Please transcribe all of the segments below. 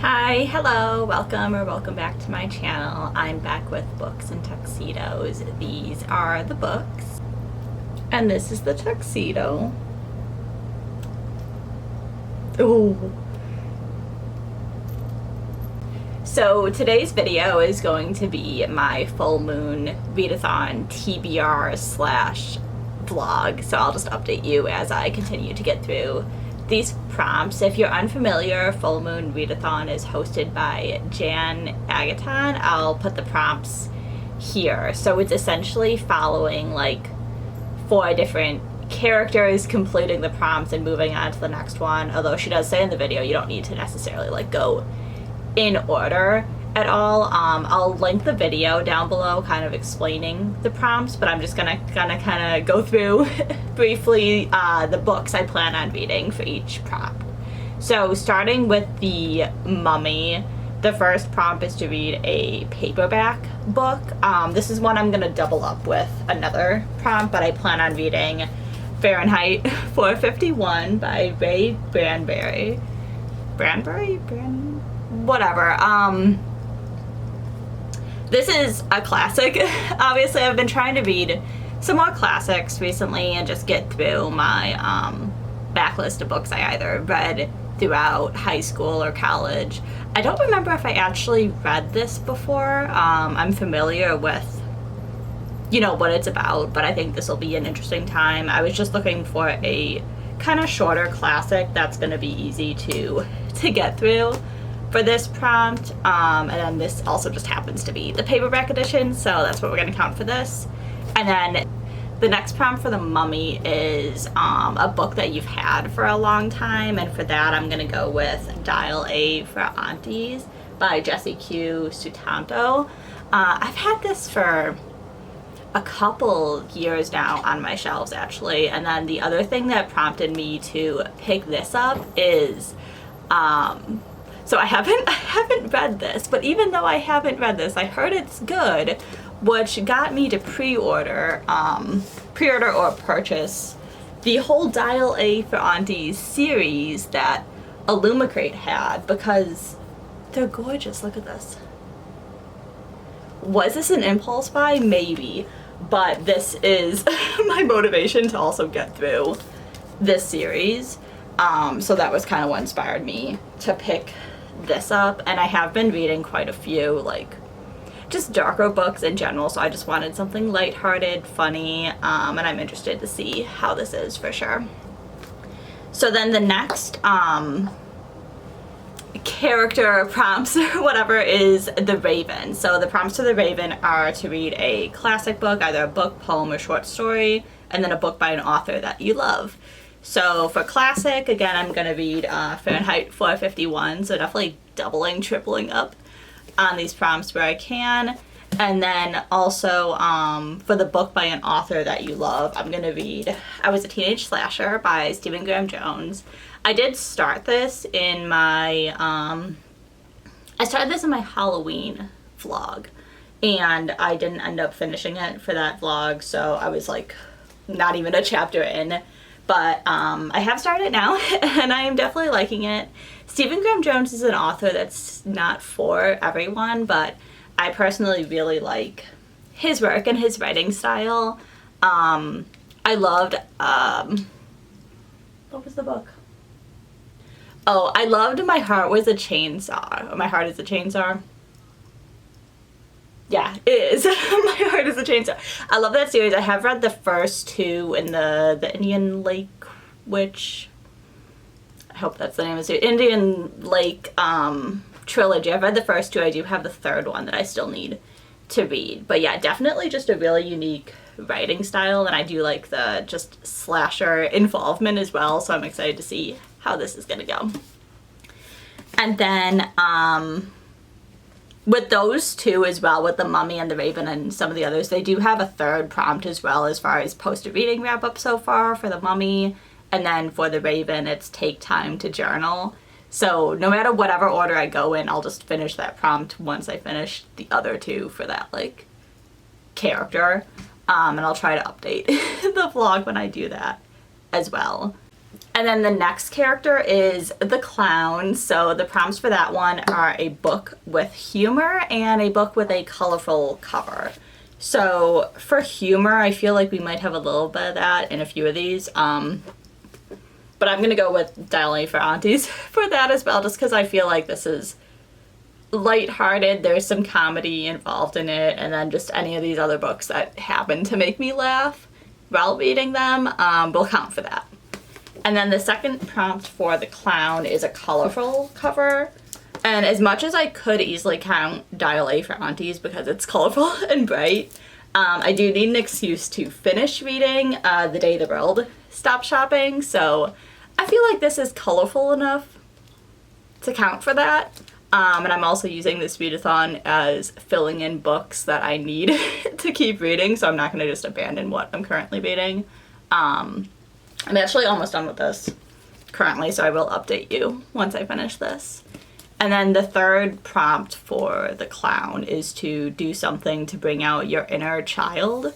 Hi, hello, welcome back to my channel. I'm back with books and tuxedos. These are the books, and this is the tuxedo. Ooh. So today's video is going to be my full moon readathon TBR slash vlog. So I'll just update you as I continue to get through these prompts. If you're unfamiliar, Full Moon Readathon is hosted by Jan Agaton. I'll put the prompts here. So it's essentially following like 4 different characters, completing the prompts and moving on to the next one. Although she does say in the video you don't need to necessarily like go in order at all. I'll link the video down below kind of explaining the prompts, but I'm just gonna kind of go through briefly the books I plan on reading for each prompt. So starting with the Mummy, the first prompt is to read a paperback book. This is one I'm gonna double up with another prompt, but I plan on reading Fahrenheit 451 by Ray Bradbury. Whatever. This is a classic. Obviously, I've been trying to read some more classics recently and just get through my backlist of books I either read throughout high school or college. I don't remember if I actually read this before. I'm familiar with, what it's about, but I think this will be an interesting time. I was just looking for a kind of shorter classic that's going to be easy to get through for this prompt, and then this also just happens to be the paperback edition, so that's what we're going to count for this. And then the next prompt for the Mummy is a book that you've had for a long time, and for that I'm going to go with Dial A for Aunties by Jessie Q. Sutanto. I've had this for a couple years now on my shelves actually, and then the other thing that prompted me to pick this up is so I haven't read this, but even though I haven't read this, I heard it's good, which got me to pre-order or purchase the whole Dial A for Aunties series that Illumicrate had, because they're gorgeous. Look at this. Was this an impulse buy? Maybe, but this is my motivation to also get through this series. So that was kind of what inspired me to pick this up, and I have been reading quite a few like just darker books in general, so I just wanted something lighthearted, funny, and I'm interested to see how this is for sure. So then the next character prompts or whatever is the Raven. So the prompts to the Raven are to read a classic book, either a book, poem, or short story, and then a book by an author that you love. So for classic, again, I'm going to read Fahrenheit 451, so definitely doubling, tripling up on these prompts where I can. And then also for the book by an author that you love, I'm going to read I Was a Teenage Slasher by Stephen Graham Jones. I did start this in my, I started this in my Halloween vlog, and I didn't end up finishing it for that vlog, so I was like not even a chapter in. But I have started now, and I am definitely liking it. Stephen Graham Jones is an author that's not for everyone, but I personally really like his work and his writing style. I loved, what was the book? Oh, I loved My Heart Was a Chainsaw, or My Heart is a Chainsaw. Yeah, it is. My Heart is a Chainsaw. I love that series. I have read the first 2 in the Indian Lake Witch. I hope that's the name of the series. Indian Lake trilogy. I've read the first 2. I do have the 3rd one that I still need to read. But yeah, definitely just a really unique writing style, and I do like the just slasher involvement as well, so I'm excited to see how this is gonna go. And then with those 2 as well, with the Mummy and the Raven and some of the others, they do have a 3rd prompt as well as far as posted reading wrap up so far for the Mummy, and then for the Raven it's take time to journal. So no matter whatever order I go in, I'll just finish that prompt once I finish the other 2 for that like character, and I'll try to update the vlog when I do that as well. And then the next character is the clown. So the prompts for that one are a book with humor and a book with a colorful cover. So for humor, I feel like we might have a little bit of that in a few of these. But I'm going to go with Dial A for Aunties for that as well, just because I feel like this is lighthearted. There's some comedy involved in it, and then just any of these other books that happen to make me laugh while reading them will count for that. And then the second prompt for the clown is a colorful cover. And as much as I could easily count Dial A for Aunties because it's colorful and bright, I do need an excuse to finish reading The Day the World Stopped Shopping. So I feel like this is colorful enough to count for that. And I'm also using this readathon as filling in books that I need to keep reading, so I'm not going to just abandon what I'm currently reading. I'm actually almost done with this currently, so I will update you once I finish this. And then the third prompt for the clown is to do something to bring out your inner child.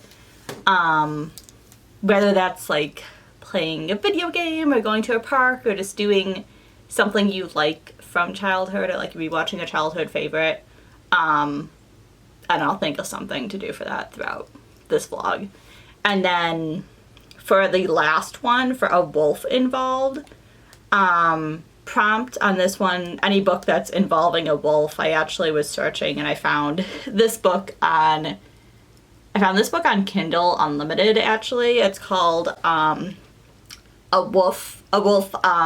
Whether that's like playing a video game or going to a park or just doing something you like from childhood, or like rewatching a childhood favorite. And I'll think of something to do for that throughout this vlog. And then for the last one, for a wolf involved, prompt on this one, any book that's involving a wolf. I actually was searching and I found this book on Kindle Unlimited, actually. It's called A Wolf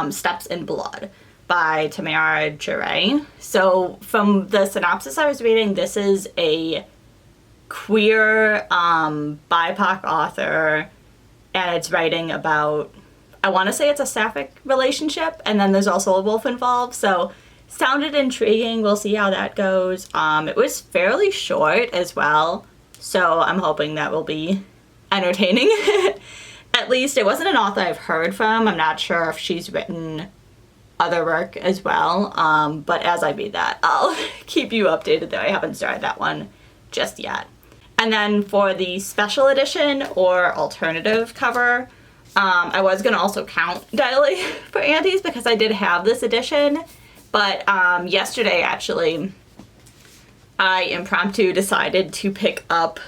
Steps in Blood by Tamara Jarre. So from the synopsis I was reading, this is a queer BIPOC author, and it's writing about, I want to say it's a sapphic relationship, and then there's also a wolf involved, so sounded intriguing. We'll see how that goes. It was fairly short as well, so I'm hoping that will be entertaining. At least it wasn't an author I've heard from. I'm not sure if she's written other work as well, but as I read that, I'll keep you updated, though I haven't started that one just yet. And then for the special edition or alternative cover, I was going to also count Dial A for Aunties because I did have this edition, but yesterday actually I impromptu decided to pick up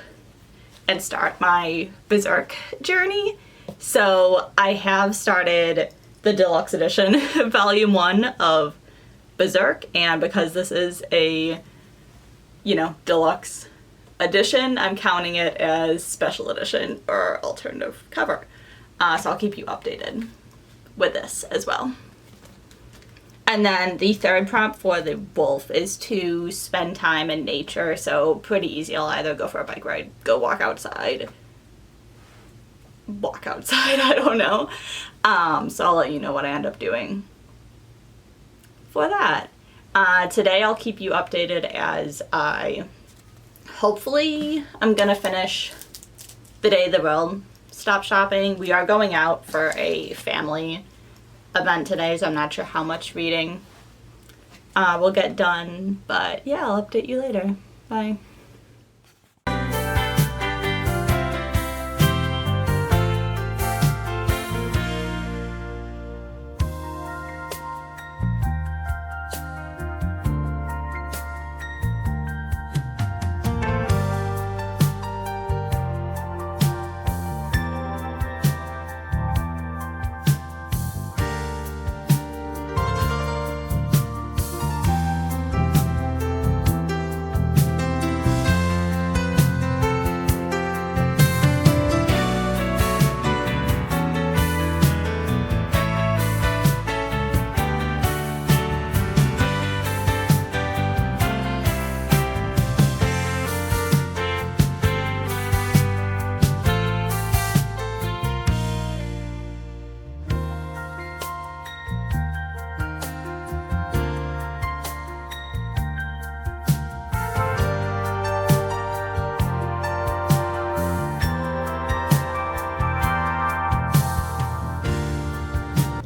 and start my Berserk journey. So I have started the deluxe edition, volume 1 of Berserk, and because this is a, deluxe edition, I'm counting it as special edition or alternative cover. So I'll keep you updated with this as well. And then the third prompt for the wolf is to spend time in nature, so pretty easy. I'll either go for a bike ride, go walk outside, I don't know. So I'll let you know what I end up doing for that. Today I'll keep you updated as hopefully I'm gonna finish The Day the World Stopped Shopping. We are going out for a family event today, so I'm not sure how much reading we'll get done, but yeah, I'll update you later. Bye.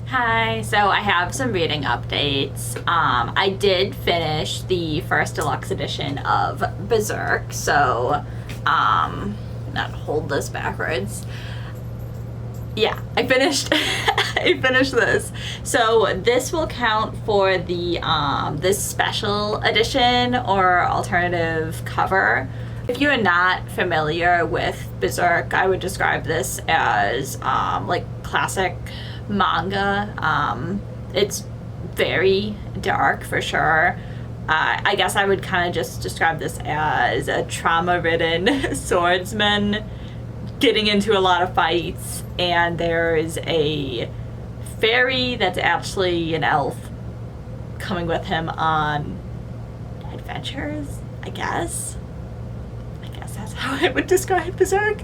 Hi, so I have some reading updates. I did finish the first deluxe edition of Berserk, so not hold this backwards. yeah, I finished I finished this. So this will count for the this special edition or alternative cover. If you're not familiar with Berserk, I would describe this as like classic manga. It's very dark for sure. I guess I would kind of just describe this as a trauma-ridden swordsman getting into a lot of fights, and there's a fairy that's actually an elf coming with him on adventures, I guess that's how I would describe Berserk.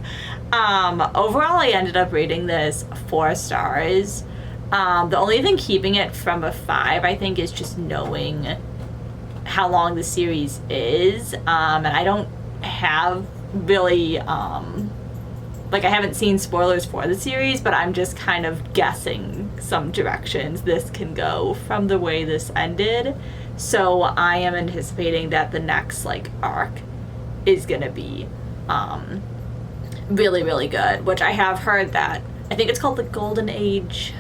Overall, I ended up rating this 4 stars. The only thing keeping it from a 5, I think, is just knowing how long the series is. And I don't have really, like, I haven't seen spoilers for the series, but I'm just kind of guessing some directions this can go from the way this ended. So I am anticipating that the next, like, arc is gonna be really, really good, which I have heard that, I think it's called the Golden Age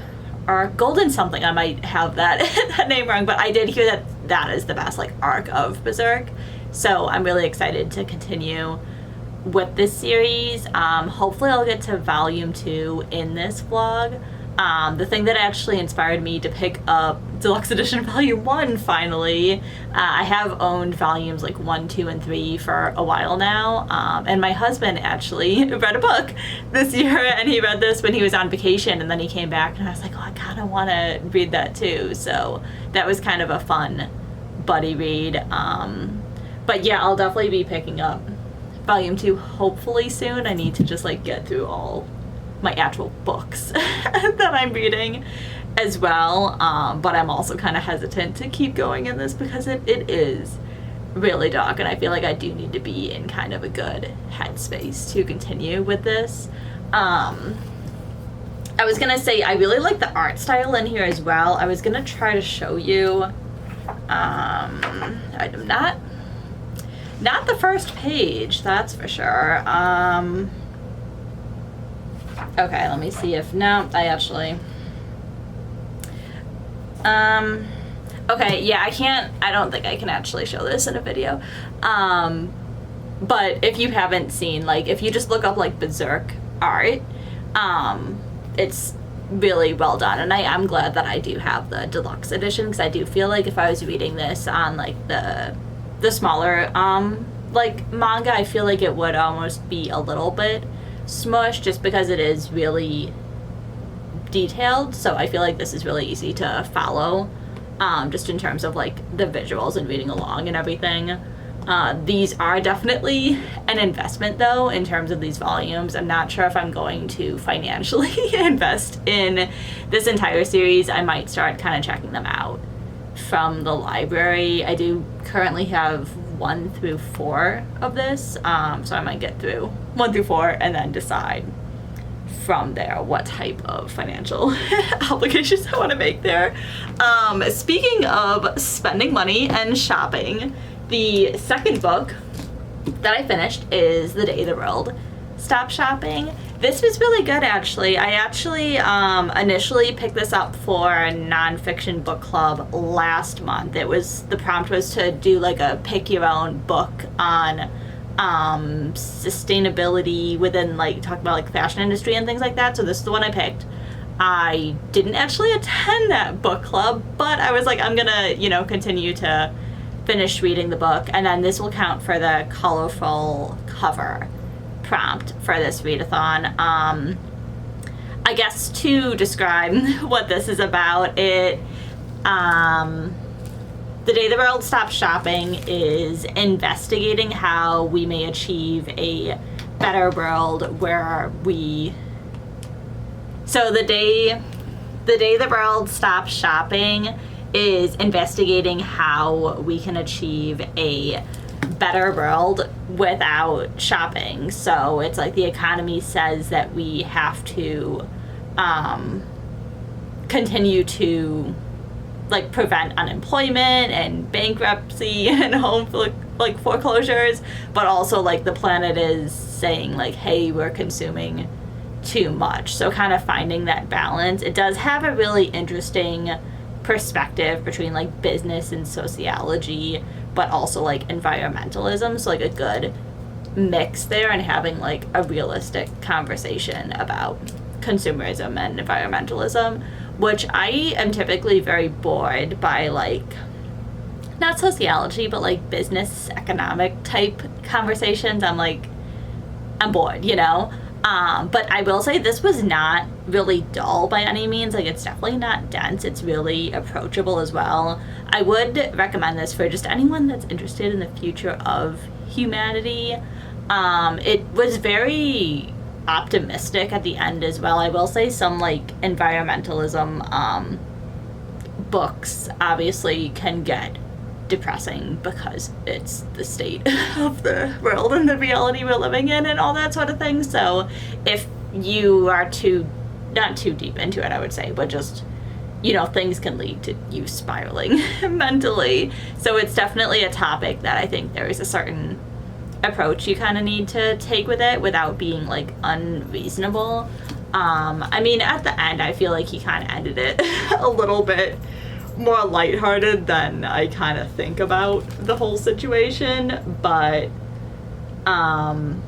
or Golden something. I might have that that name wrong, but I did hear that that is the best, like, arc of Berserk. So I'm really excited to continue with this series. Hopefully I'll get to volume 2 in this vlog. The thing that actually inspired me to pick up Deluxe Edition Volume 1 finally, I have owned volumes like 1, 2, and 3 for a while now, and my husband actually read a book this year, and he read this when he was on vacation, and then he came back, and I was like, oh, I kind of want to read that too, so that was kind of a fun buddy read. But yeah, I'll definitely be picking up Volume 2 hopefully soon. I need to just, like, get through all my actual books that I'm reading as well, but I'm also kind of hesitant to keep going in this because it is really dark, and I feel like I do need to be in kind of a good headspace to continue with this. I was gonna say I really like the art style in here as well. I was gonna try to show you, I'm not the first page, that's for sure. Okay, let me see if, no, I actually, okay, yeah, I don't think I can actually show this in a video, but if you haven't seen, like, if you just look up, like, Berserk art, it's really well done, and I am glad that I do have the deluxe edition, because I do feel like if I was reading this on, like, the smaller, like, manga, I feel like it would almost be a little bit smush just because it is really detailed, so I feel like this is really easy to follow, just in terms of, like, the visuals and reading along and everything. These are definitely an investment, though, in terms of these volumes. I'm not sure if I'm going to financially invest in this entire series. I might start kind of checking them out from the library. I do currently have 1 through 4 of this, so I might get through 1 through 4 and then decide from there what type of financial obligations I want to make there. Speaking of spending money and shopping, the second book that I finished is The Day the World Stopped Shopping. This was really good, actually. I actually initially picked this up for a nonfiction book club last month. The prompt was to do, like, a pick your own book on sustainability within, like, talk about, like, fashion industry and things like that. So this is the one I picked. I didn't actually attend that book club, but I was like, I'm gonna, you know, continue to finish reading the book, and then this will count for the colorful cover prompt for this readathon. I guess to describe what this is about, The Day the World Stopped Shopping is investigating how we may achieve a better world where we... So the day the world stops shopping is investigating how we can achieve a better world without shopping. So it's like the economy says that we have to continue to, like, prevent unemployment and bankruptcy and home foreclosures, but also, like, the planet is saying, like, hey, we're consuming too much. So kind of finding that balance. It does have a really interesting perspective between like business and sociology, but also like environmentalism. So like a good mix there, and having like a realistic conversation about consumerism and environmentalism, which I am typically very bored by, like not sociology but like business economic type conversations. I'm bored, you know. But I will say this was not really dull by any means. Like, it's definitely not dense. It's really approachable as well. I would recommend this for just anyone that's interested in the future of humanity. It was very optimistic at the end as well. I will say some like environmentalism books obviously can get depressing because it's the state of the world and the reality we're living in and all that sort of thing. So if you are not too deep into it, I would say, but just, you know, things can lead to you spiraling mentally. So it's definitely a topic that I think there is a certain approach you kind of need to take with it without being like unreasonable. I mean, at the end, I feel like he kind of ended it a little bit more lighthearted than I kind of think about the whole situation, but the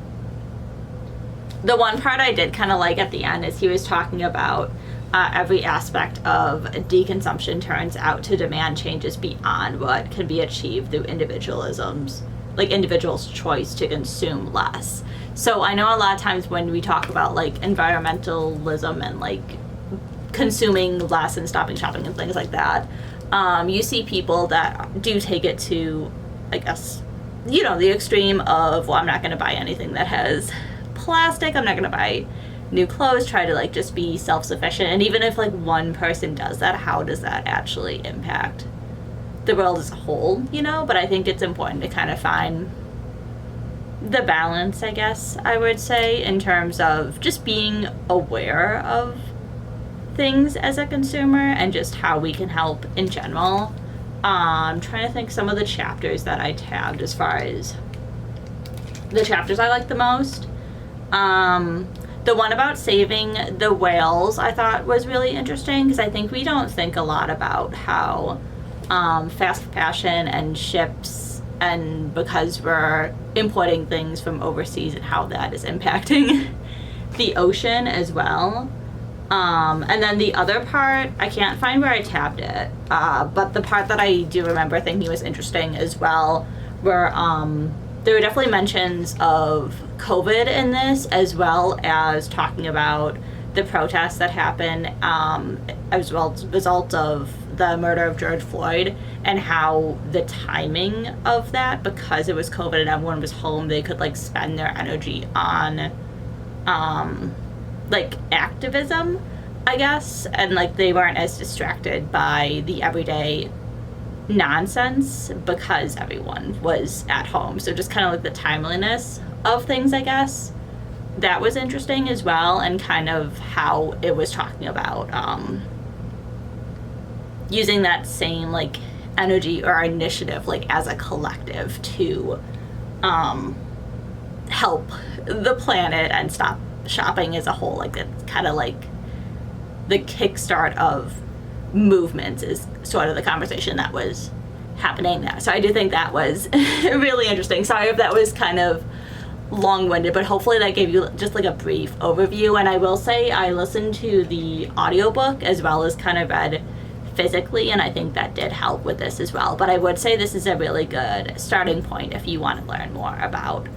one part I did kind of like at the end is he was talking about every aspect of deconsumption turns out to demand changes beyond what can be achieved through individuals' choice to consume less. So I know a lot of times when we talk about like environmentalism and like consuming less and stopping shopping and things like that, you see people that do take it to, I guess, you know, the extreme of, well, I'm not going to buy anything that has plastic, I'm not going to buy new clothes, try to like just be self-sufficient. And even if like one person does that, how does that actually impact the world as a whole, you know? But I think it's important to kind of find the balance, I guess I would say, in terms of just being aware of things as a consumer and just how we can help in general. I'm trying to think some of the chapters that I tabbed as far as the chapters I like the most. The one about saving the whales I thought was really interesting, because I think we don't think a lot about how fast fashion and ships, and because we're importing things from overseas, and how that is impacting the ocean as well. And then the other part, I can't find where I tabbed it, but the part that I do remember thinking was interesting as well, where there were definitely mentions of COVID in this, as well as talking about the protests that happened as well as a result of the murder of George Floyd, and how the timing of that, because it was COVID and everyone was home, they could like spend their energy on like activism, I guess, and like they weren't as distracted by the everyday nonsense because everyone was at home. So just kind of like the timeliness of things, I guess, that was interesting as well, and kind of how it was talking about using that same like energy or initiative like as a collective to help the planet and stop shopping as a whole. Like, it's kind of like the kickstart of movements is sort of the conversation that was happening there. So I do think that was really interesting. Sorry if that was kind of long-winded, but hopefully that gave you just like a brief overview. And I will say I listened to the audiobook as well as kind of read physically, and I think that did help with this as well. But I would say this is a really good starting point if you want to learn more about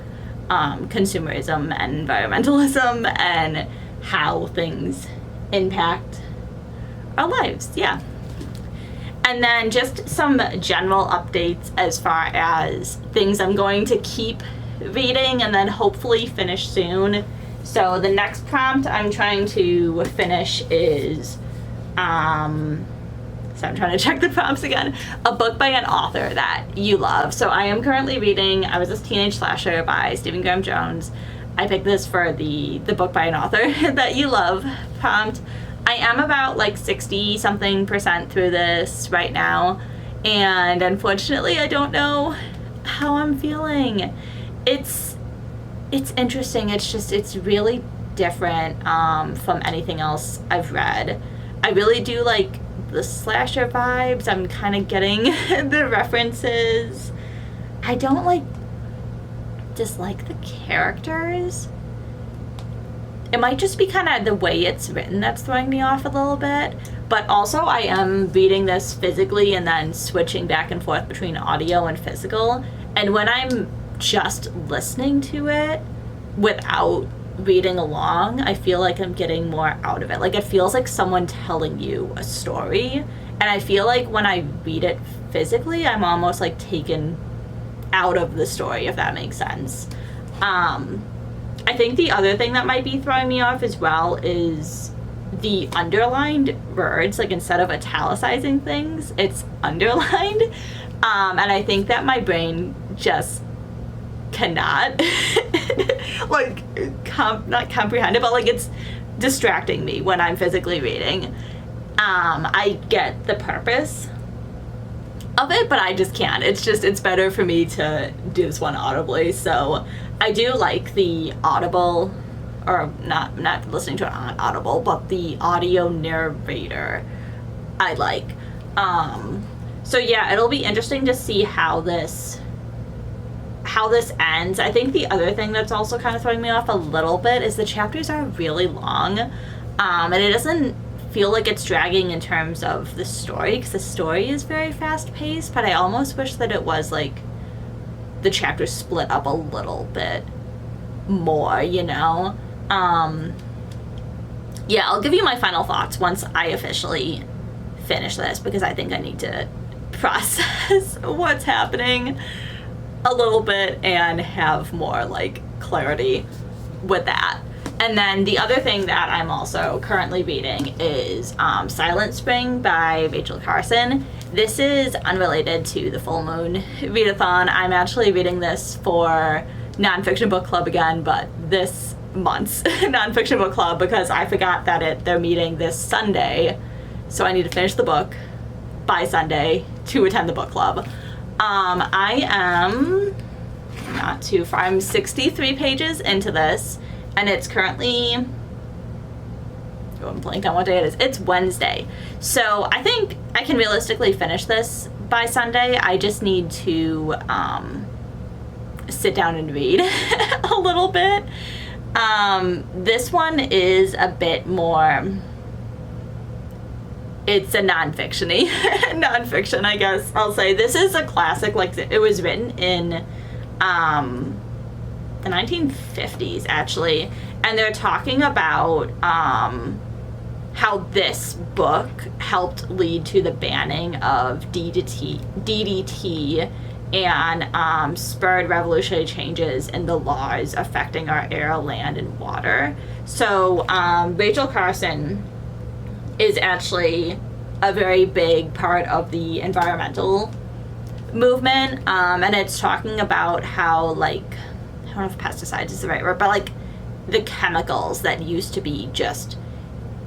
consumerism and environmentalism and how things impact our lives. Yeah. And then just some general updates as far as things I'm going to keep reading and then hopefully finish soon. So the next prompt I'm trying to finish is so I'm trying to check the prompts again. A book by an author that you love. So I am currently reading I Was This Teenage Slasher by Stephen Graham Jones. I picked this for the book by an author that you love prompt. I am about like 60-something% through this right now, and unfortunately I don't know how I'm feeling. It's interesting. It's really different from anything else I've read. I really do like the slasher vibes. I'm kind of getting the references. I don't dislike the characters. It might just be kind of the way it's written that's throwing me off a little bit. But also I am reading this physically and then switching back and forth between audio and physical. And when I'm just listening to it without reading along, I feel like I'm getting more out of it. Like, it feels like someone telling you a story. And I feel like when I read it physically, I'm almost like taken out of the story, if that makes sense. I think the other thing that might be throwing me off as well is the underlined words. Like, instead of italicizing things, it's underlined. And I think that my brain just cannot not comprehend it, but like, it's distracting me when I'm physically reading. I get the purpose of it, but I just can't. It's better for me to do this one audibly. So I do like the audible, or not listening to it on Audible, but the audio narrator I like. So yeah, it'll be interesting to see how this ends. I think the other thing that's also kind of throwing me off a little bit is the chapters are really long, and it doesn't feel like it's dragging in terms of the story, because the story is very fast paced, but I almost wish that it was like the chapters split up a little bit more, you know? Yeah, I'll give you my final thoughts once I officially finish this, because I think I need to process what's happening a little bit and have more like clarity with that. And then the other thing that I'm also currently reading is Silent Spring by Rachel Carson. This is unrelated to the Full Moon Readathon. I'm actually reading this for Nonfiction Book Club again, but this month's Nonfiction Book Club, because I forgot that they're meeting this Sunday, so I need to finish the book by Sunday to attend the book club. I am not too far. I'm 63 pages into this, and it's currently, I'm blank on what day it is. It's Wednesday. So I think I can realistically finish this by Sunday. I just need to sit down and read a little bit. This one is a bit more, it's a non-fiction-y non-fiction, I guess I'll say. This is a classic. Like, it was written in the 1950s, actually, and they're talking about how this book helped lead to the banning of DDT and spurred revolutionary changes in the laws affecting our air, land, and water. So Rachel Carson is actually a very big part of the environmental movement, and it's talking about how, like, I don't know if pesticides is the right word, but like the chemicals that used to be just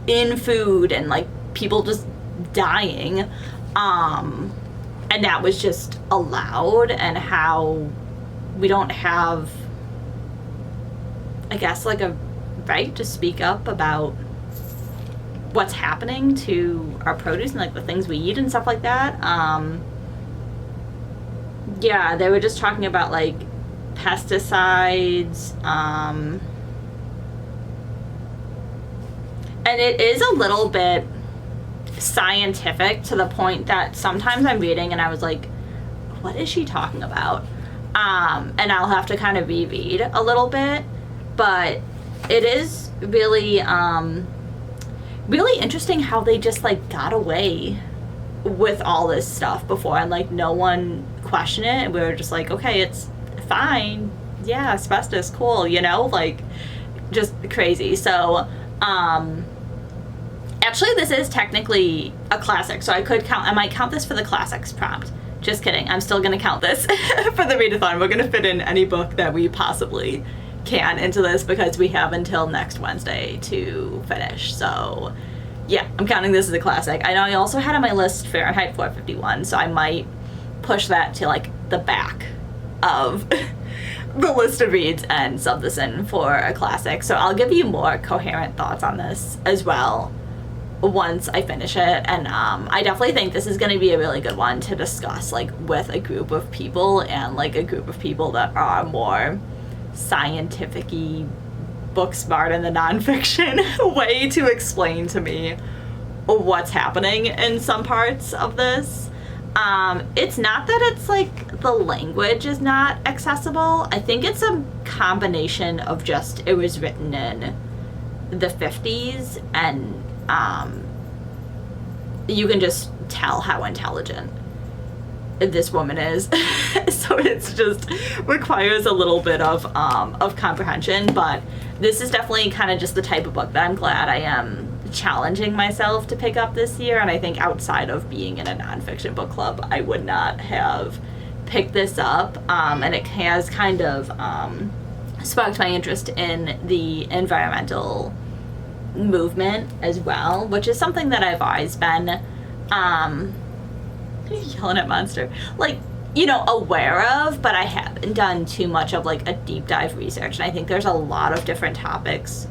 in food and like people just dying, and that was just allowed, and how we don't have, I guess, like a right to speak up about what's happening to our produce and like the things we eat and stuff like that. Yeah, they were just talking about like pesticides, and it is a little bit scientific, to the point that sometimes I'm reading and I was like, what is she talking about? And I'll have to kind of reread a little bit, but it is really really interesting how they just like got away with all this stuff before, and like no one questioned it, and we were just like, okay, it's fine, yeah, asbestos, cool, you know, like just crazy. So actually this is technically a classic, so I might count this for the classics prompt. Just kidding, I'm still gonna count this for the readathon. We're gonna fit in any book that we possibly can into this, because we have until next Wednesday to finish. So yeah, I'm counting this as a classic. I know I also had on my list Fahrenheit 451, so I might push that to like the back of the list of reads and sub this in for a classic. So I'll give you more coherent thoughts on this as well once I finish it. And I definitely think this is going to be a really good one to discuss, like, with a group of people, and like a group of people that are more scientific-y, book smart in the nonfiction way to explain to me what's happening in some parts of this. It's not that it's like the language is not accessible. I think it's a combination of just it was written in the 50s, and you can just tell how intelligent this woman is. So it's just requires a little bit of comprehension, but this is definitely kind of just the type of book that I'm glad I am challenging myself to pick up this year. And I think outside of being in a nonfiction book club, I would not have picked this up. And it has kind of sparked my interest in the environmental movement as well, which is something that I've always been yelling at Monster, like, you know, aware of, but I haven't done too much of like a deep dive research. And I think there's a lot of different topics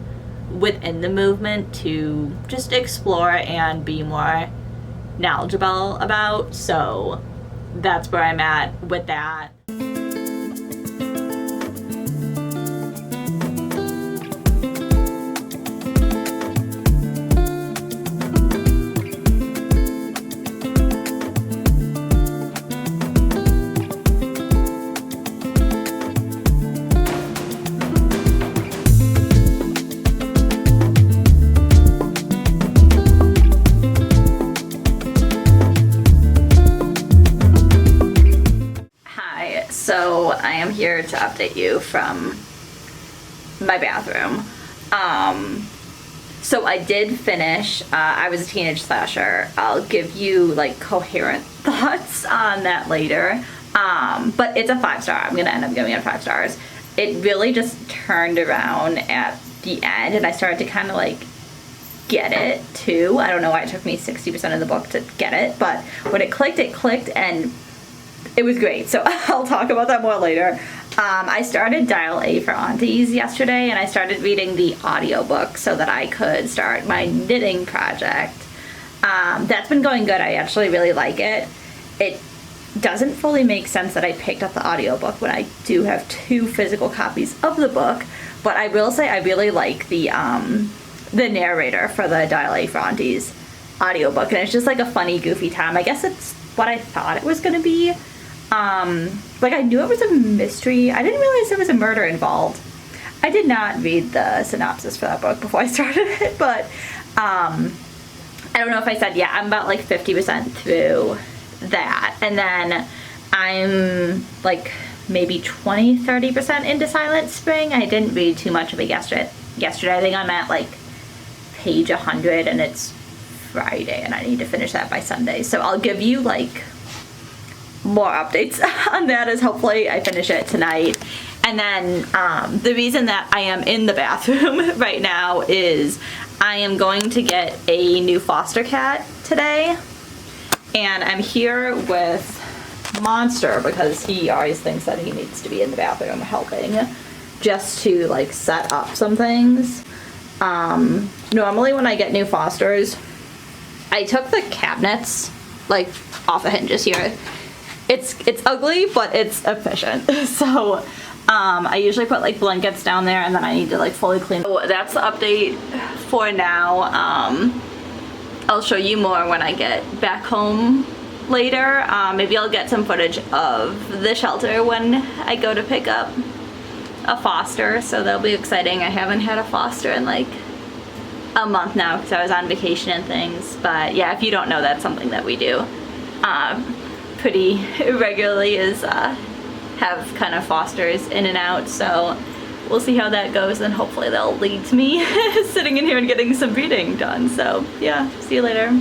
within the movement to just explore and be more knowledgeable about. So that's where I'm at with that. So I am here to update you from my bathroom. So I did finish, I Was a Teenage Slasher. I'll give you like coherent thoughts on that later. But it's a 5-star. I'm gonna end up giving it 5 stars. It really just turned around at the end, and I started to kind of like get it too. I don't know why it took me 60% of the book to get it, but when it clicked, and it was great. So I'll talk about that more later. I started Dial A for Aunties yesterday, and I started reading the audiobook so that I could start my knitting project. That's been going good. I actually really like it. It doesn't fully make sense that I picked up the audiobook when I do have 2 physical copies of the book, but I will say I really like the narrator for the Dial A for Aunties audiobook, and it's just like a funny, goofy time. I guess it's what I thought it was going to be. Like, I knew it was a mystery. I didn't realize there was a murder involved. I did not read the synopsis for that book before I started it, but I don't know if I said, yeah, I'm about like 50% through that. And then I'm like maybe 20-30% into Silent Spring. I didn't read too much of it yesterday. I think I'm at like page 100, and it's Friday, and I need to finish that by Sunday. So I'll give you like more updates on that as hopefully I finish it tonight. And then the reason that I am in the bathroom right now is I am going to get a new foster cat today, and I'm here with Monster because he always thinks that he needs to be in the bathroom helping, just to like set up some things. Normally when I get new fosters, I took the cabinets like off the hinges here. It's ugly, but it's efficient. So I usually put like blankets down there, and then I need to like fully clean. So that's the update for now. I'll show you more when I get back home later. Maybe I'll get some footage of the shelter when I go to pick up a foster, so that'll be exciting. I haven't had a foster in like a month now because I was on vacation and things, but yeah, if you don't know, that's something that we do pretty regularly, is have kind of fosters in and out. So we'll see how that goes, and hopefully they'll lead to me sitting in here and getting some reading done. So yeah, see you later.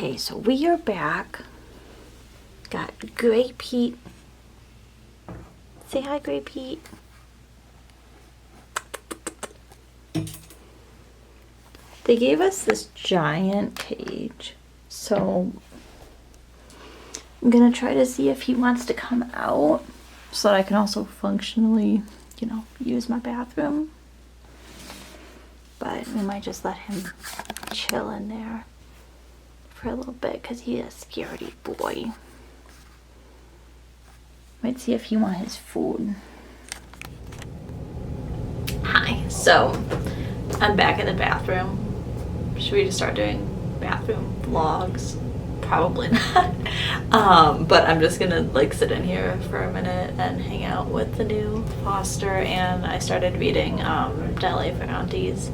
Okay, so we are back. Got Gray Pete. Say hi, Gray Pete. They gave us this giant cage, so I'm gonna try to see if he wants to come out so that I can also functionally, you know, use my bathroom. But we might just let him chill in there for a little bit because he's a scaredy boy. Might see if he wants his food. Hi, so I'm back in the bathroom. Should we just start doing bathroom vlogs? Probably not. But I'm just gonna like sit in here for a minute and hang out with the new Foster, and I started reading Deli for Aunties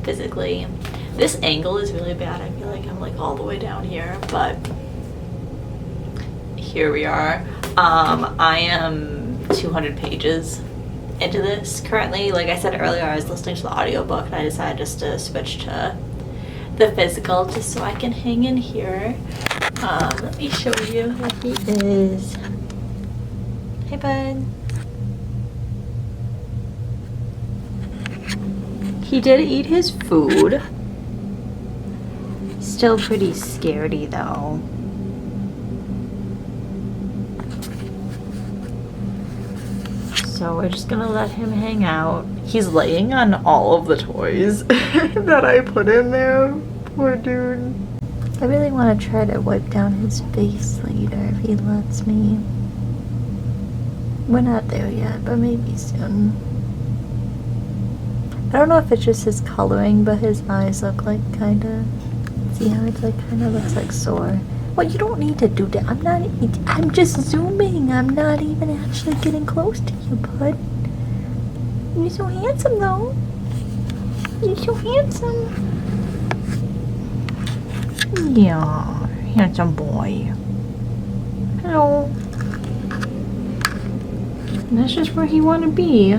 physically. This angle is really bad. I feel like I'm like all the way down here, but here we are. I am 200 pages into this currently. Like I said earlier, I was listening to the audiobook and I decided just to switch to the physical just so I can hang in here. Let me show you what he is. Hey, bud. He did eat his food. Still pretty scaredy though. So we're just gonna let him hang out. He's laying on all of the toys that I put in there. Poor dude. I really want to try to wipe down his face later if he lets me. We're not there yet, but maybe soon. I don't know if it's just his coloring, but his eyes look like kinda... See how it's like kinda looks like sore? Well, you don't need to do that. I'm just zooming. I'm not even actually getting close to you, bud. You're so handsome, though. You're so handsome. Yeah, handsome boy. Hello. And that's just where he wanted to be.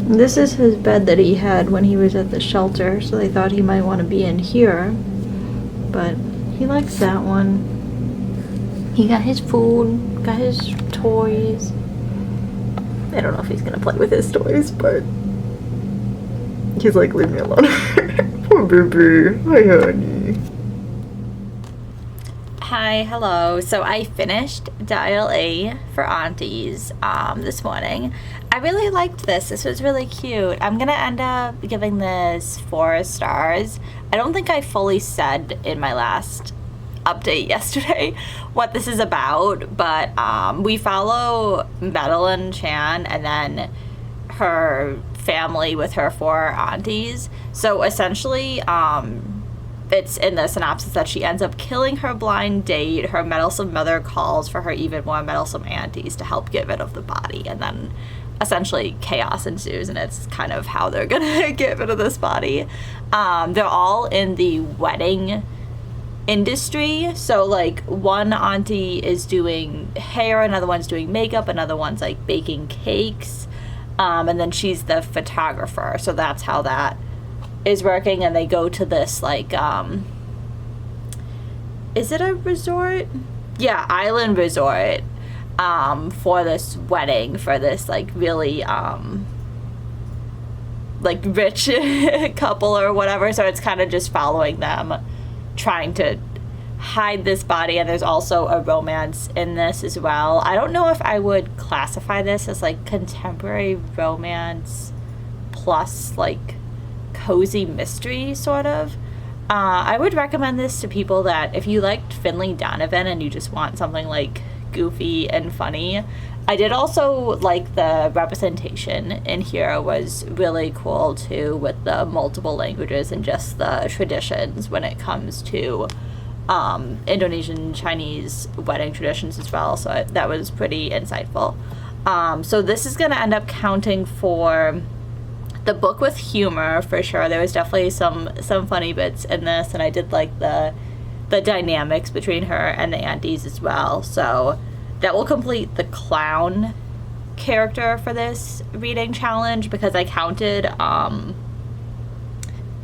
This is his bed that he had when he was at the shelter, so they thought he might want to be in here. But he likes that one. He got his food, got his toys. I don't know if he's gonna play with his toys, but he's like, leave me alone. Poor baby. Hi, honey. Hi, hello. So I finished Dial A for Aunties this morning. I really liked this. This was really cute. I'm gonna end up giving this 4 stars. I don't think I fully said in my last update yesterday what this is about, but we follow Madeline Chan and then her family with her 4 aunties. So essentially, it's in the synopsis that she ends up killing her blind date. Her meddlesome mother calls for her even more meddlesome aunties to help get rid of the body, and then essentially chaos ensues, and it's kind of how they're gonna get rid of this body. They're all in the wedding industry, so like one auntie is doing hair, another one's doing makeup, another one's like baking cakes, and then she's the photographer. So that's how that is working. And they go to this like is it a resort? Yeah, island resort for this wedding for this like really like rich couple or whatever. So it's kind of just following them trying to hide this body, and there's also a romance in this as well. I don't know if I would classify this as like contemporary romance plus like cozy mystery sort of. I would recommend this to people that if you liked Finley Donovan and you just want something like goofy and funny. I did also like the representation in here was really cool too, with the multiple languages and just the traditions when it comes to Indonesian Chinese wedding traditions as well. So that was pretty insightful. So this is going to end up counting for the book with humor for sure. There was definitely some funny bits in this, and I did like the dynamics between her and the aunties as well. So that will complete the clown character for this reading challenge, because I counted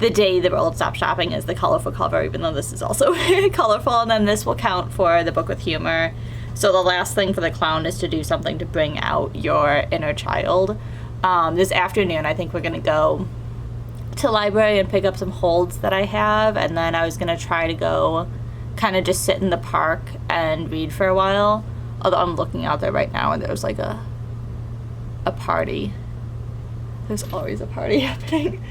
the day the world stopped shopping is the colorful cover, even though this is also colorful. And then this will count for the book with humor. So the last thing for the clown is to do something to bring out your inner child. This afternoon, I think we're going to go to the library and pick up some holds that I have. And then I was going to try to go kind of just sit in the park and read for a while. Although I'm looking out there right now and there's like a party. There's always a party happening.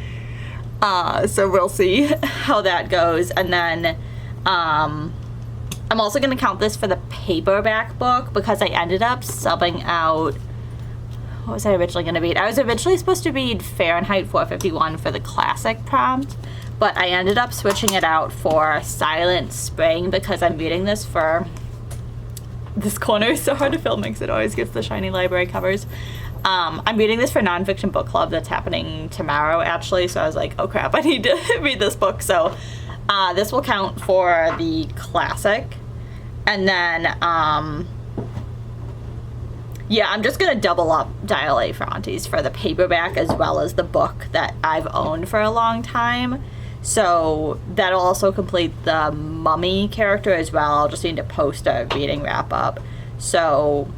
So we'll see how that goes. And then I'm also going to count this for the paperback book because I ended up subbing out, what was I originally going to read? I was originally supposed to read Fahrenheit 451 for the classic prompt, but I ended up switching it out for Silent Spring because I'm reading this for, this corner is so hard to film because it always gets the shiny library covers. I'm reading this for Nonfiction Book Club that's happening tomorrow, actually, so I was like, oh crap, I need to read this book. So this will count for the classic. And then, yeah, I'm just going to double up Dial A Frontes for the paperback as well as the book that I've owned for a long time. So that'll also complete the Mummy character as well. I'll just need to post a reading wrap-up. So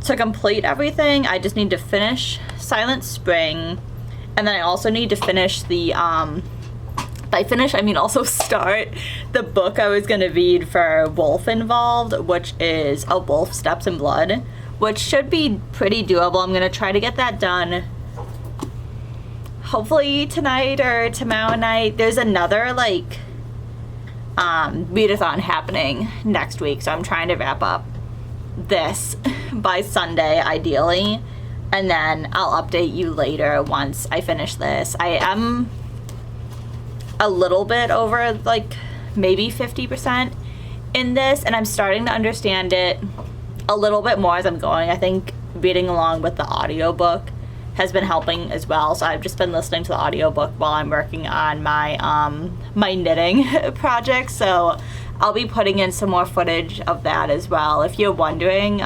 to complete everything, I just need to finish Silent Spring, and then I also need to finish the, by finish, I mean also start the book I was going to read for Wolf Involved, which is A Wolf Steps in Blood, which should be pretty doable. I'm going to try to get that done hopefully tonight or tomorrow night. There's another, like, readathon happening next week, so I'm trying to wrap up this by Sunday ideally, and then I'll update you later once I finish this. I am a little bit over, like, maybe 50% in this, and I'm starting to understand it a little bit more as I'm going. I think reading along with the audiobook has been helping as well, so I've just been listening to the audiobook while I'm working on my my knitting project, so I'll be putting in some more footage of that as well. If you're wondering,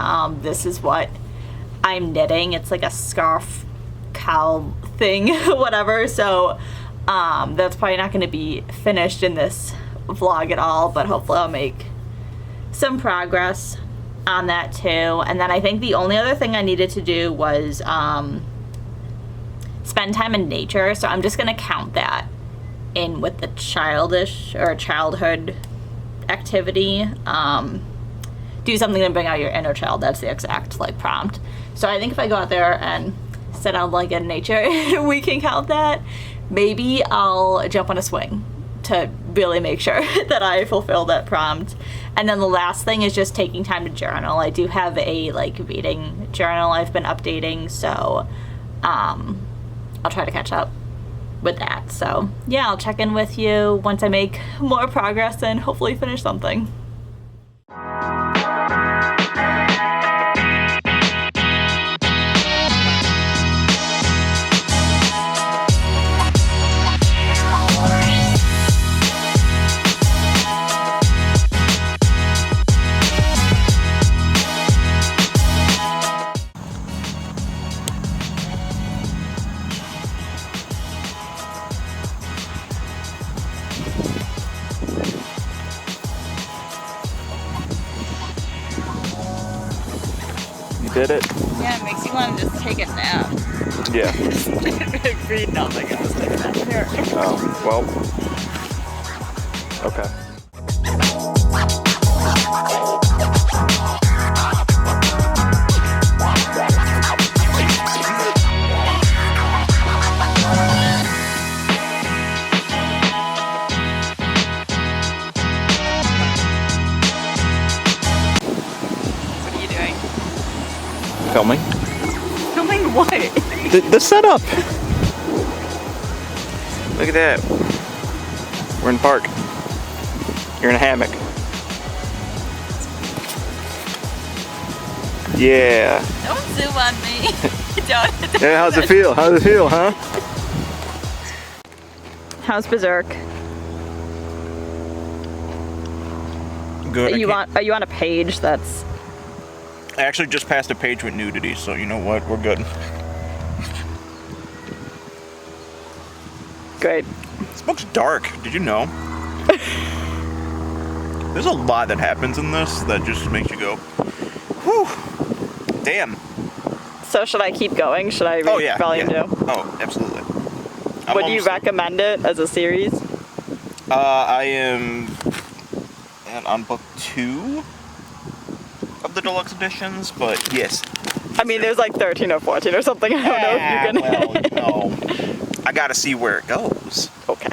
this is what I'm knitting. It's like a scarf cowl thing, whatever, so that's probably not going to be finished in this vlog at all, but hopefully I'll make some progress on that too. And then I think the only other thing I needed to do was spend time in nature, so I'm just going to count that in with the childish or childhood activity. Do something to bring out your inner child. That's the exact, like, prompt. So I think if I go out there and sit out, like, in nature, we can count that. Maybe I'll jump on a swing to really make sure that I fulfill that prompt. And then the last thing is just taking time to journal. I do have a, like, reading journal I've been updating, so I'll try to catch up with that. So yeah, I'll check in with you once I make more progress and hopefully finish something. Did it? Yeah, it makes you want to just take a nap. Yeah. Read nothing and just take a nap here. Oh, well. Okay. Filming. Filming what? The setup. Look at that. We're in the park. You're in a hammock. Yeah. Don't zoom on me. Don't. Yeah, how's it feel? How's it feel, huh? How's Berserk? Good. Are you on a page that's... I actually just passed a page with nudity, so you know what? We're good. Great. This book's dark. Did you know? There's a lot that happens in this that just makes you go, whew, damn. So should I keep going? Should I read volume 2? Oh, absolutely. Would you recommend it as a series? I am on book 2 of the deluxe editions, but yes. I mean, there's like 13 or 14 or something. I don't know if you can. Well, no. I gotta see where it goes. Okay.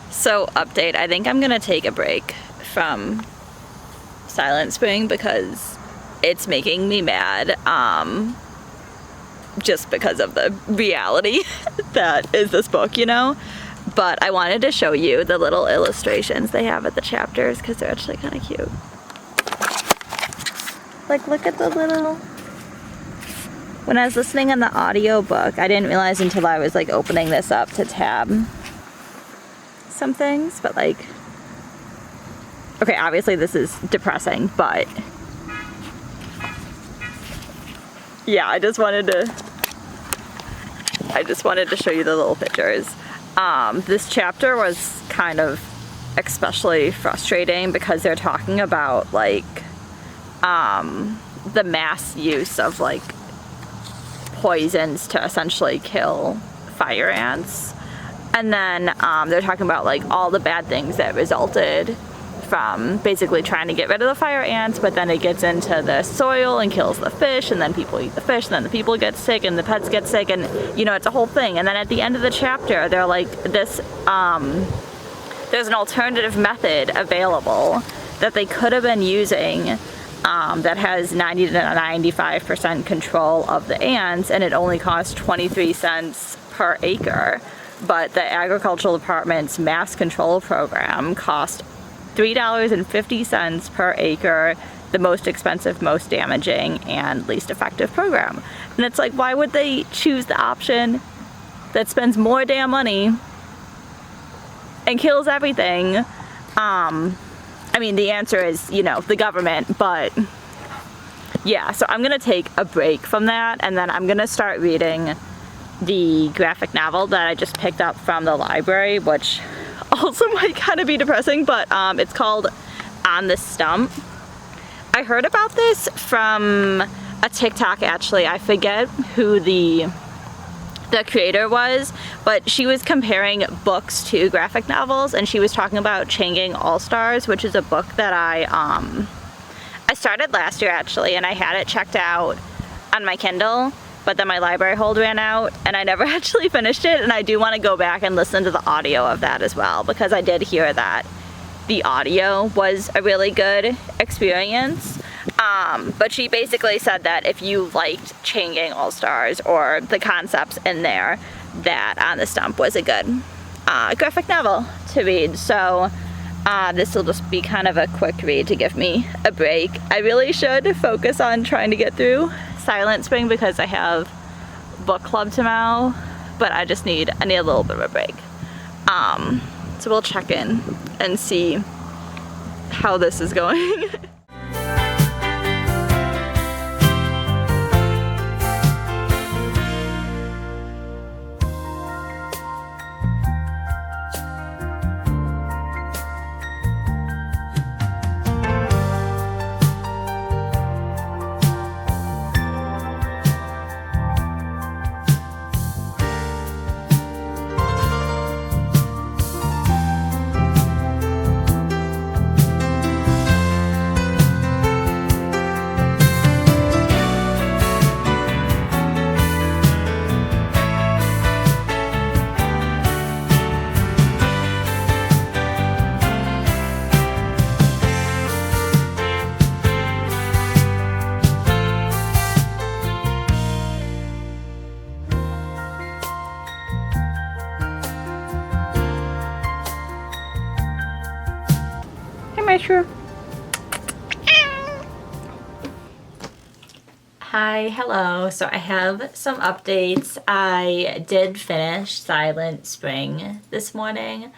So, update. I think I'm gonna take a break from Silent Spring because it's making me mad. Just because of the reality that is this book, you know? But I wanted to show you the little illustrations they have at the chapters because they're actually kind of cute. Like, look at the little... When I was listening on the audiobook, I didn't realize until I was like opening this up to tab some things, but like... Okay, obviously this is depressing, but... Yeah, I just wanted to show you the little pictures. This chapter was kind of especially frustrating because they're talking about like the mass use of like poisons to essentially kill fire ants, and then they're talking about like all the bad things that resulted from basically trying to get rid of the fire ants, but then it gets into the soil and kills the fish, and then people eat the fish, and then the people get sick, and the pets get sick, and you know, it's a whole thing. And then at the end of the chapter, they're like, this, there's an alternative method available that they could have been using that has 90 to 95% control of the ants, and it only costs 23 cents per acre. But the agricultural department's mass control program cost $3.50 per acre, the most expensive, most damaging, and least effective program. And it's like, why would they choose the option that spends more damn money and kills everything? I mean, the answer is, you know, the government, but yeah, so I'm gonna take a break from that, and then I'm gonna start reading the graphic novel that I just picked up from the library, which also might kind of be depressing, but it's called On the Stump. I heard about this from a TikTok, actually. I forget who the creator was, but she was comparing books to graphic novels, and she was talking about Changing All-Stars, which is a book that I started last year, actually, and I had it checked out on my Kindle, but then my library hold ran out, and I never actually finished it, and I do want to go back and listen to the audio of that as well, because I did hear that the audio was a really good experience. But she basically said that if you liked Changing All-Stars or the concepts in there, that On the Stump was a good graphic novel to read. So this will just be kind of a quick read to give me a break. I really should focus on trying to get through Silent Spring because I have book club tomorrow, but I need a little bit of a break. So we'll check in and see how this is going. Sure. Hi, hello. So I have some updates. I did finish Silent Spring this morning.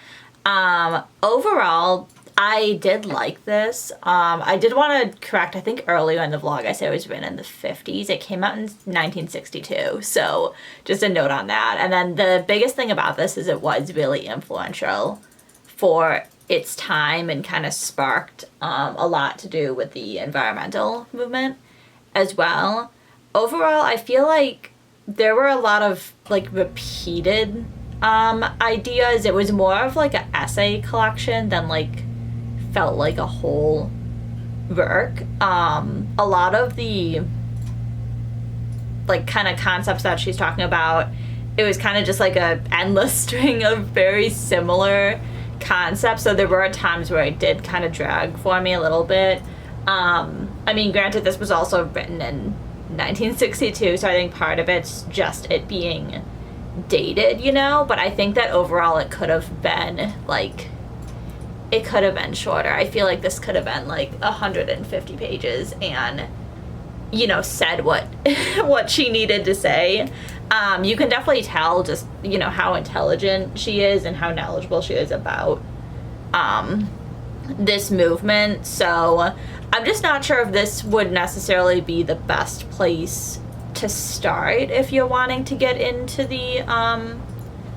Overall, I did like this. I did want to correct, I think earlier in the vlog I said it was written in the 50s. It came out in 1962, so just a note on that. And then the biggest thing about this is it was really influential for its time and kind of sparked a lot to do with the environmental movement as well. Overall, I feel like there were a lot of like repeated ideas. It was more of like an essay collection than like felt like a whole work. A lot of the like kind of concepts that she's talking about, it was kind of just like a endless string of very similar concepts. So there were times where it did kind of drag for me a little bit. I mean, granted, this was also written in 1962, so I think part of it's just it being dated, you know, but I think that overall it could have been like, it could have been shorter. I feel like this could have been like 150 pages and, you know, said what what she needed to say. You can definitely tell just, you know, how intelligent she is and how knowledgeable she is about this movement. So I'm just not sure if this would necessarily be the best place to start if you're wanting to get into the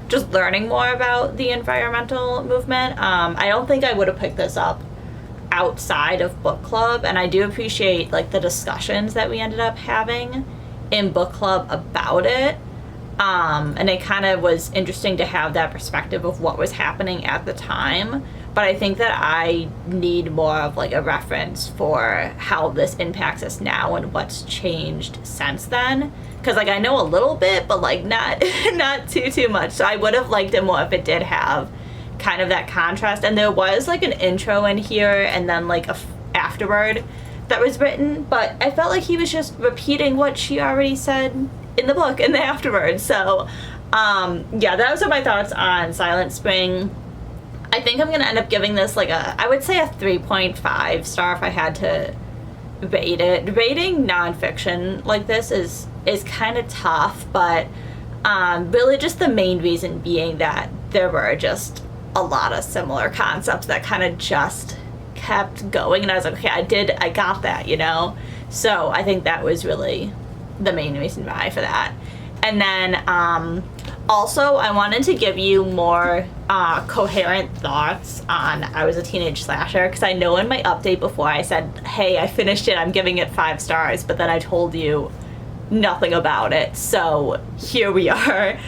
just learning more about the environmental movement. I don't think I would have picked this up outside of book club, and I do appreciate like the discussions that we ended up having in book club about it. And it kind of was interesting to have that perspective of what was happening at the time. But I think that I need more of like a reference for how this impacts us now and what's changed since then. Because like I know a little bit, but like not too much. So I would have liked it more if it did have kind of that contrast. And there was like an intro in here and then like a afterword that was written. But I felt like he was just repeating what she already said in the book in the afterword. So yeah, those are my thoughts on Silent Spring. I think I'm gonna end up giving this like I would say a 3.5 star if I had to rate it. Rating nonfiction like this is kind of tough, but really just the main reason being that there were just a lot of similar concepts that kind of just kept going, and I was like, okay, I got that, you know? So I think that was really the main reason why for that. And then also I wanted to give you more coherent thoughts on I Was a Teenage Slasher, because I know in my update before I said, hey, I finished it, I'm giving it 5 stars, but then I told you nothing about it. So here we are.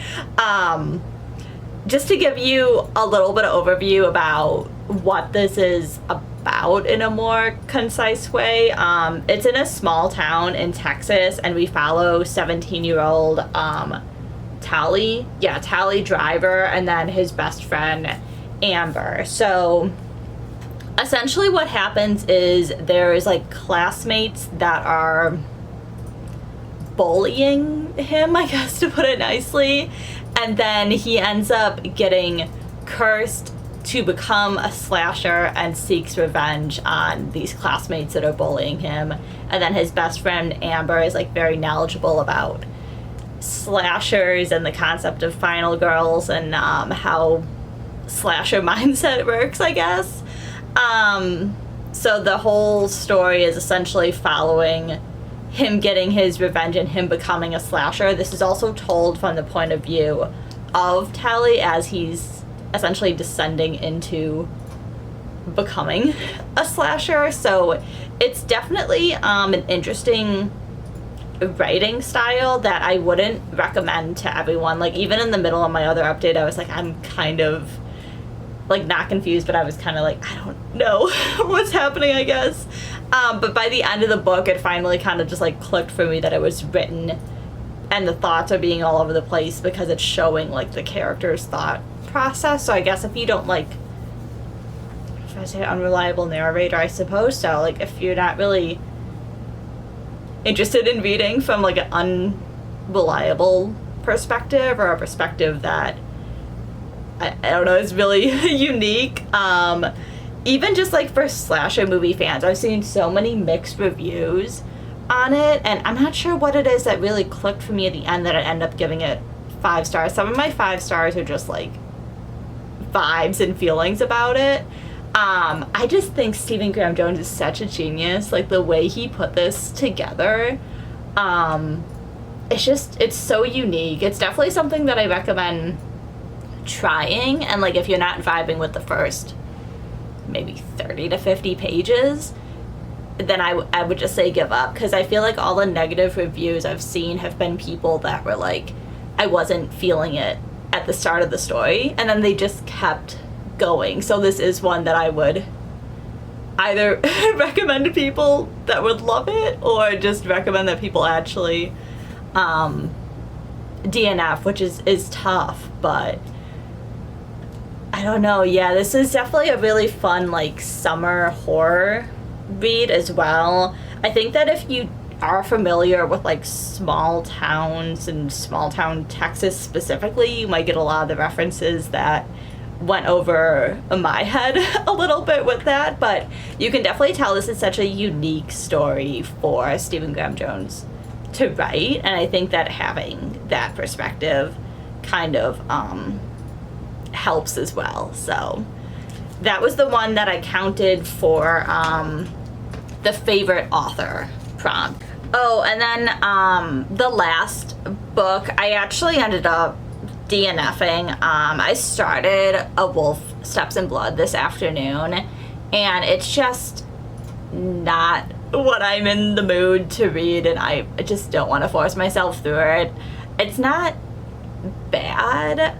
Just to give you a little bit of overview about what this is about in a more concise way. It's in a small town in Texas, and we follow 17-year-old Tally Driver, and then his best friend Amber. So essentially what happens is there's like classmates that are bullying him, I guess, to put it nicely, and then he ends up getting cursed to become a slasher and seeks revenge on these classmates that are bullying him. And then his best friend Amber is like very knowledgeable about slashers and the concept of final girls and how slasher mindset works, I guess. So the whole story is essentially following him getting his revenge and him becoming a slasher. This is also told from the point of view of Tally as he's essentially descending into becoming a slasher. So it's definitely an interesting writing style that I wouldn't recommend to everyone. Like even in the middle of my other update, I was like, I'm kind of like not confused, but I was kind of like, I don't know what's happening, I guess. But by the end of the book, it finally kind of just like clicked for me that it was written and the thoughts are being all over the place because it's showing like the character's thought process. So I guess if you don't like, if I say unreliable narrator, I suppose so. Like if you're not really interested in reading from like an unreliable perspective or a perspective that I don't know is really unique. Even just like for slasher movie fans, I've seen so many mixed reviews on it, and I'm not sure what it is that really clicked for me at the end that I end up giving it 5 stars. Some of my 5 stars are just like vibes and feelings about it. I just think Stephen Graham Jones is such a genius. Like, the way he put this together, it's so unique. It's definitely something that I recommend trying. And, like, if you're not vibing with the first maybe 30 to 50 pages, then I would just say give up, because I feel like all the negative reviews I've seen have been people that were like, I wasn't feeling it at the start of the story, and then they just kept going. So this is one that I would either recommend to people that would love it, or just recommend that people actually DNF, which is tough, but I don't know. Yeah, this is definitely a really fun, like, summer horror read as well. I think that if you are familiar with, like, small towns and small town Texas specifically, you might get a lot of the references that went over my head a little bit with that, but you can definitely tell this is such a unique story for Stephen Graham Jones to write, and I think that having that perspective kind of helps as well. So that was the one that I counted for the favorite author prompt. Oh, and then the last book, I actually ended up DNFing. I started A Wolf Steps in Blood this afternoon, and it's just not what I'm in the mood to read, and I just don't want to force myself through it. It's not bad.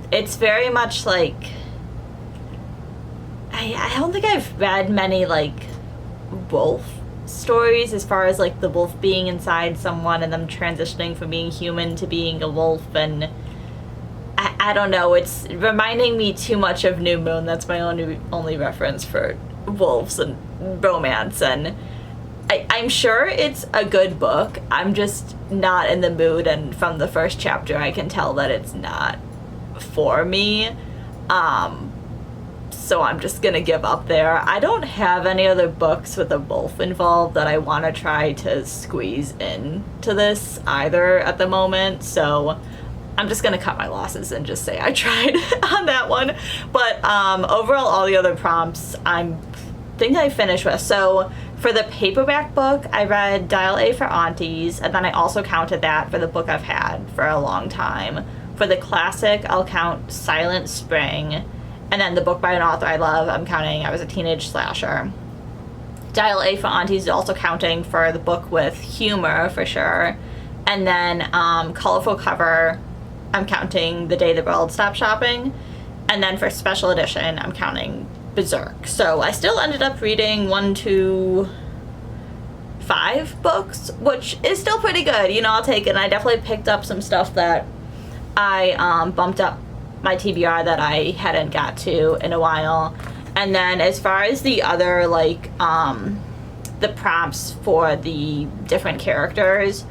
It's very much like, I don't think I've read many, like, wolf stories as far as, like, the wolf being inside someone and them transitioning from being human to being a wolf, and I don't know, it's reminding me too much of New Moon. That's my only reference for wolves and romance, and I'm sure it's a good book. I'm just not in the mood, and from the first chapter I can tell that it's not for me. So I'm just gonna give up there. I don't have any other books with a wolf involved that I want to try to squeeze in to this either at the moment, so I'm just gonna cut my losses and just say I tried on that one. But overall, all the other prompts I think I finished with. So for the paperback book, I read Dial A for Aunties, and then I also counted that for the book I've had for a long time. For the classic, I'll count Silent Spring, and then the book by an author I love, I'm counting I Was a Teenage Slasher. Dial A for Aunties is also counting for the book with humor for sure. And then colorful cover, I'm counting The Day the World Stopped Shopping. And then for special edition, I'm counting Berserk. So I still ended up reading 1, 2, 5 books, which is still pretty good. You know, I'll take it. And I definitely picked up some stuff that I bumped up my TBR that I hadn't got to in a while. And then as far as the other, like, the prompts for the different characters,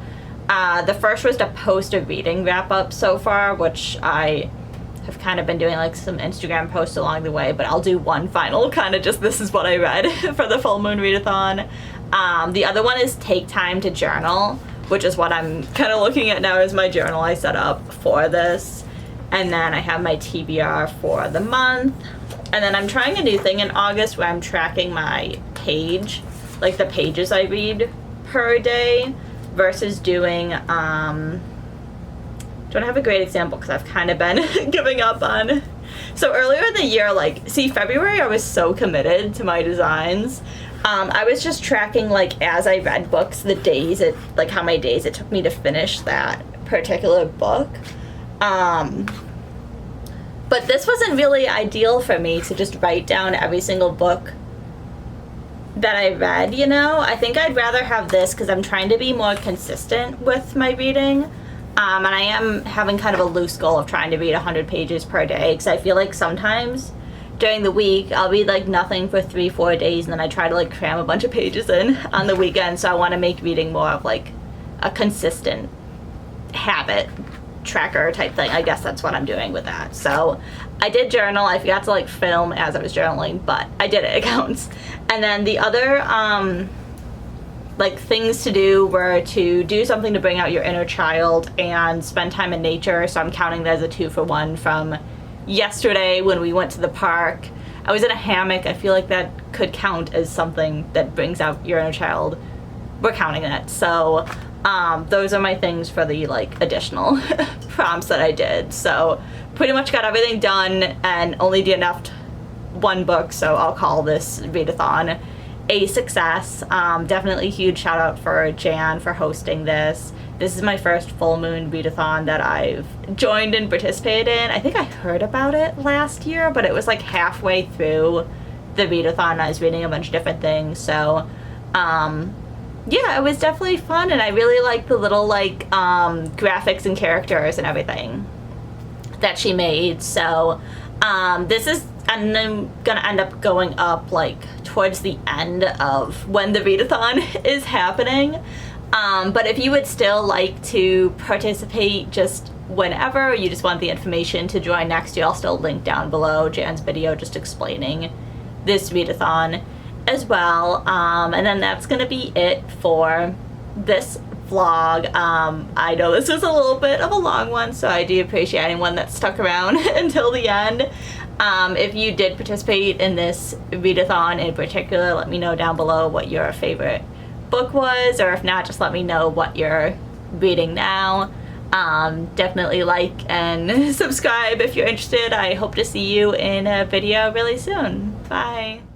the first was to post a reading wrap-up so far, which I have kind of been doing, like, some Instagram posts along the way, but I'll do one final kind of just this is what I read for the full Moon Readathon. The other one is take time to journal, which is what I'm kind of looking at now as my journal I set up for this. And then I have my TBR for the month. And then I'm trying a new thing in August where I'm tracking my page, like the pages I read per day, versus doing, don't have a great example because I've kind of been giving up on. So earlier in the year, like, see, February I was so committed to my designs. I was just tracking, like, as I read books, the days like how many days it took me to finish that particular book. But this wasn't really ideal for me to just write down every single book that I read, you know? I think I'd rather have this because I'm trying to be more consistent with my reading. And I am having kind of a loose goal of trying to read 100 pages per day, because I feel like sometimes during the week I'll read, like, nothing for 3-4 days, and then I try to, like, cram a bunch of pages in on the weekend. So I want to make reading more of, like, a consistent habit tracker type thing. I guess that's what I'm doing with that. So I did journal. I forgot to, like, film as I was journaling, but I did it. It counts. And then the other like, things to do were to do something to bring out your inner child and spend time in nature. So I'm counting that as a 2-for-1 from yesterday when we went to the park. I was in a hammock. I feel like that could count as something that brings out your inner child. We're counting that. So those are my things for the like additional prompts that I did. So pretty much got everything done and only DNF'd one book, so I'll call this readathon a success. Definitely huge shout out for Jan for hosting this. This is my first full moon readathon that I've joined and participated in. I think I heard about it last year, but it was like halfway through the readathon. I was reading a bunch of different things, so yeah, it was definitely fun, and I really like the little like graphics and characters and everything that she made. So this is, and I'm gonna end up going up like towards the end of when the readathon is happening. But if you would still like to participate just whenever, you just want the information to join next year, I'll still link down below Jan's video just explaining this readathon as well. And then that's gonna be it for this vlog. I know this was a little bit of a long one, so I do appreciate anyone that stuck around until the end. If you did participate in this readathon in particular, let me know down below what your favorite book was, or if not, just let me know what you're reading now. Definitely like and subscribe if you're interested. I hope to see you in a video really soon. Bye.